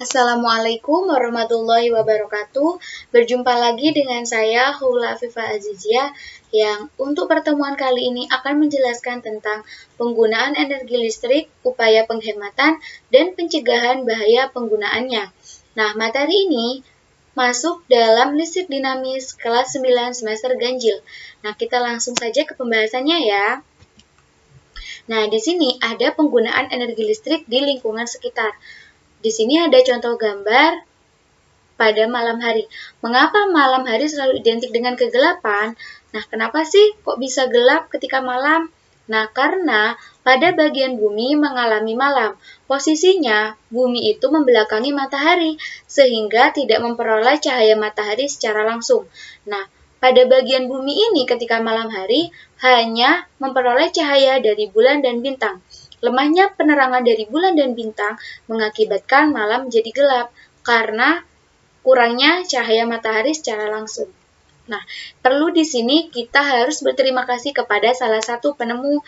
Assalamualaikum warahmatullahi wabarakatuh. Berjumpa lagi dengan saya, Hula Afifa Azizia, yang untuk pertemuan kali ini akan menjelaskan tentang penggunaan energi listrik, upaya penghematan, dan pencegahan bahaya penggunaannya. Nah, materi ini masuk dalam listrik dinamis kelas 9 semester ganjil. Nah, kita langsung saja ke pembahasannya ya. Nah, di sini ada penggunaan energi listrik di lingkungan sekitar. Di sini ada contoh gambar pada malam hari. Mengapa malam hari selalu identik dengan kegelapan? Nah, kenapa sih kok bisa gelap ketika malam? Nah, karena pada bagian bumi mengalami malam. Posisinya, bumi itu membelakangi matahari, sehingga tidak memperoleh cahaya matahari secara langsung. Nah, pada bagian bumi ini ketika malam hari, hanya memperoleh cahaya dari bulan dan bintang. Lemahnya penerangan dari bulan dan bintang mengakibatkan malam jadi gelap, karena kurangnya cahaya matahari secara langsung. Nah, perlu di sini kita harus berterima kasih kepada salah satu penemu.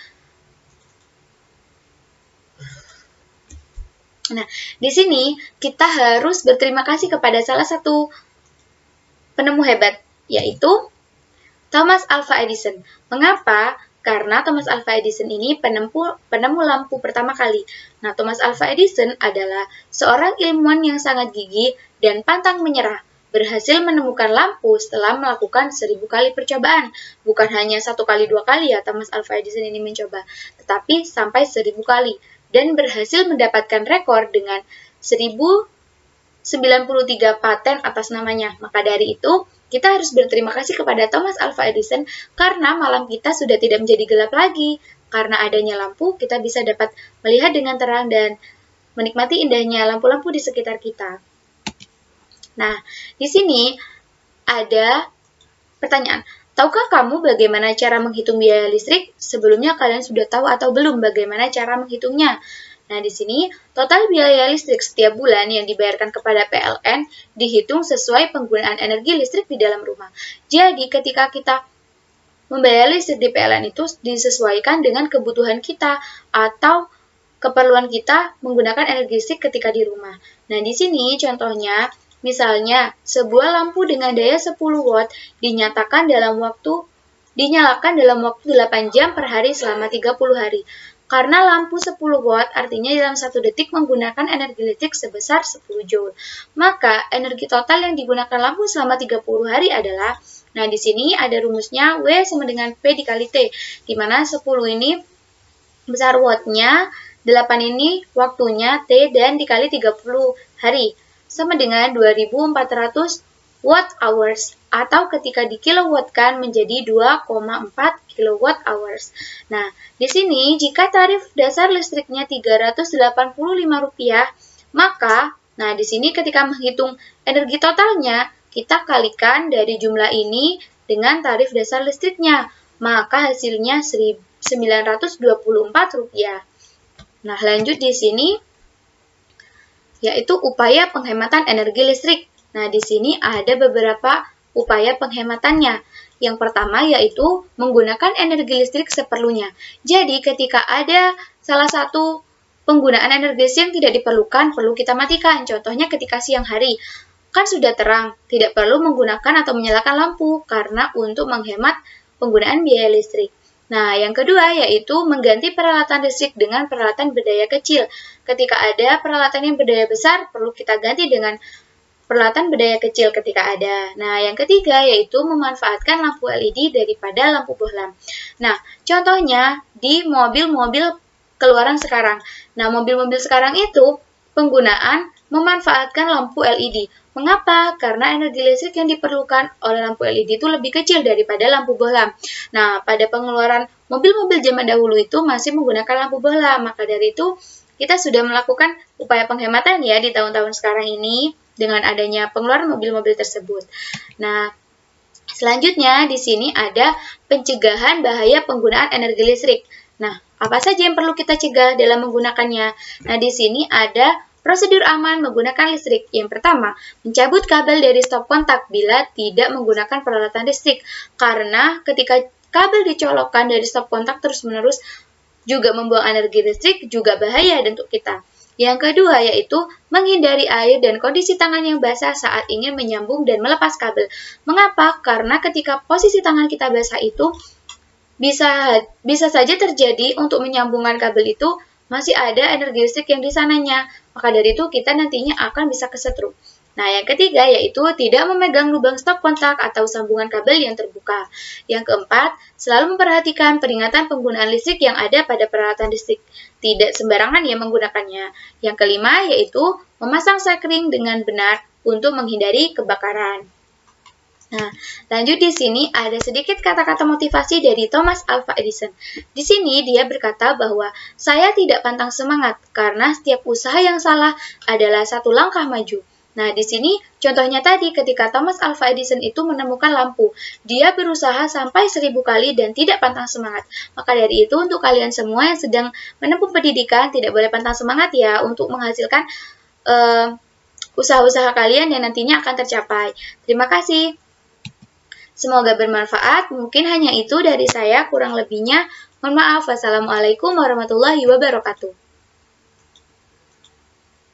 Nah, di sini kita harus berterima kasih kepada salah satu penemu hebat, yaitu Thomas Alva Edison. Mengapa? Karena Thomas Alva Edison ini penemu lampu pertama kali. Nah, Thomas Alva Edison adalah seorang ilmuwan yang sangat gigih dan pantang menyerah. Berhasil menemukan lampu setelah melakukan 1000 kali percobaan. Bukan hanya 1 kali 2 kali ya Thomas Alva Edison ini mencoba, tetapi sampai 1000 kali. Dan berhasil mendapatkan rekor dengan 1093 paten atas namanya. Maka dari itu, kita harus berterima kasih kepada Thomas Alva Edison karena malam kita sudah tidak menjadi gelap lagi. Karena adanya lampu, kita bisa dapat melihat dengan terang dan menikmati indahnya lampu-lampu di sekitar kita. Nah, di sini ada pertanyaan. Tahukah kamu bagaimana cara menghitung biaya listrik? Sebelumnya kalian sudah tahu atau belum bagaimana cara menghitungnya? Nah, di sini total biaya listrik setiap bulan yang dibayarkan kepada PLN dihitung sesuai penggunaan energi listrik di dalam rumah. Jadi, ketika kita membayar listrik di PLN itu disesuaikan dengan kebutuhan kita atau keperluan kita menggunakan energi listrik ketika di rumah. Nah, di sini contohnya, misalnya sebuah lampu dengan daya 10 watt dinyalakan dalam waktu 8 jam per hari selama 30 hari. Karena lampu 10 watt artinya dalam 1 detik menggunakan energi listrik sebesar 10 joule. Maka energi total yang digunakan lampu selama 30 hari adalah, nah di sini ada rumusnya W sama dengan P dikali T, di mana 10 ini besar wattnya, 8 ini waktunya, T dan dikali 30 hari, sama dengan 2400 watt hours, atau ketika di kilowattkan menjadi 2,4 kilowatt hours. Nah, di sini jika tarif dasar listriknya Rp385, maka nah di sini ketika menghitung energi totalnya, kita kalikan dari jumlah ini dengan tarif dasar listriknya, maka hasilnya Rp924. Nah, lanjut di sini yaitu upaya penghematan energi listrik. Nah, di sini ada beberapa upaya penghematannya. Yang pertama yaitu menggunakan energi listrik seperlunya. Jadi, ketika ada salah satu penggunaan energi listrik yang tidak diperlukan, perlu kita matikan. Contohnya ketika siang hari, kan sudah terang, tidak perlu menggunakan atau menyalakan lampu karena untuk menghemat penggunaan biaya listrik. Nah, yang kedua yaitu mengganti peralatan listrik dengan peralatan berdaya kecil. Ketika ada peralatan yang berdaya besar, perlu kita ganti dengan peralatan berdaya kecil ketika ada. Nah, yang ketiga yaitu memanfaatkan lampu LED daripada lampu bohlam. Nah, contohnya di mobil-mobil keluaran sekarang. Nah, mobil-mobil sekarang itu penggunaan memanfaatkan lampu LED. Mengapa? Karena energi listrik yang diperlukan oleh lampu LED itu lebih kecil daripada lampu bohlam. Nah, pada pengeluaran mobil-mobil zaman dahulu itu masih menggunakan lampu bohlam. Maka dari itu, kita sudah melakukan upaya penghematan ya di tahun-tahun sekarang ini dengan adanya pengeluaran mobil-mobil tersebut. Nah, selanjutnya di sini ada pencegahan bahaya penggunaan energi listrik. Nah, apa saja yang perlu kita cegah dalam menggunakannya? Nah, di sini ada prosedur aman menggunakan listrik. Yang pertama, mencabut kabel dari stop kontak bila tidak menggunakan peralatan listrik. Karena ketika kabel dicolokkan dari stop kontak terus-menerus juga membuang energi listrik, juga bahaya untuk kita. Yang kedua yaitu menghindari air dan kondisi tangan yang basah saat ingin menyambung dan melepas kabel. Mengapa? Karena ketika posisi tangan kita basah itu bisa saja terjadi untuk menyambungkan kabel itu masih ada energi listrik yang di sananya. Maka dari itu kita nantinya akan bisa kesetrum. Nah, yang ketiga yaitu tidak memegang lubang stop kontak atau sambungan kabel yang terbuka. Yang keempat, selalu memperhatikan peringatan penggunaan listrik yang ada pada peralatan listrik. Tidak sembarangan ya menggunakannya. Yang kelima yaitu memasang sekring dengan benar untuk menghindari kebakaran. Nah, lanjut di sini ada sedikit kata-kata motivasi dari Thomas Alva Edison. Di sini dia berkata bahwa saya tidak pantang semangat karena setiap usaha yang salah adalah satu langkah maju. Nah, di sini contohnya tadi ketika Thomas Alva Edison itu menemukan lampu, dia berusaha sampai 1000 kali dan tidak pantang semangat. Maka dari itu untuk kalian semua yang sedang menempuh pendidikan tidak boleh pantang semangat ya untuk menghasilkan usaha-usaha kalian yang nantinya akan tercapai. Terima kasih. Semoga bermanfaat. Mungkin hanya itu dari saya, kurang lebihnya mohon maaf. Wassalamualaikum warahmatullahi wabarakatuh.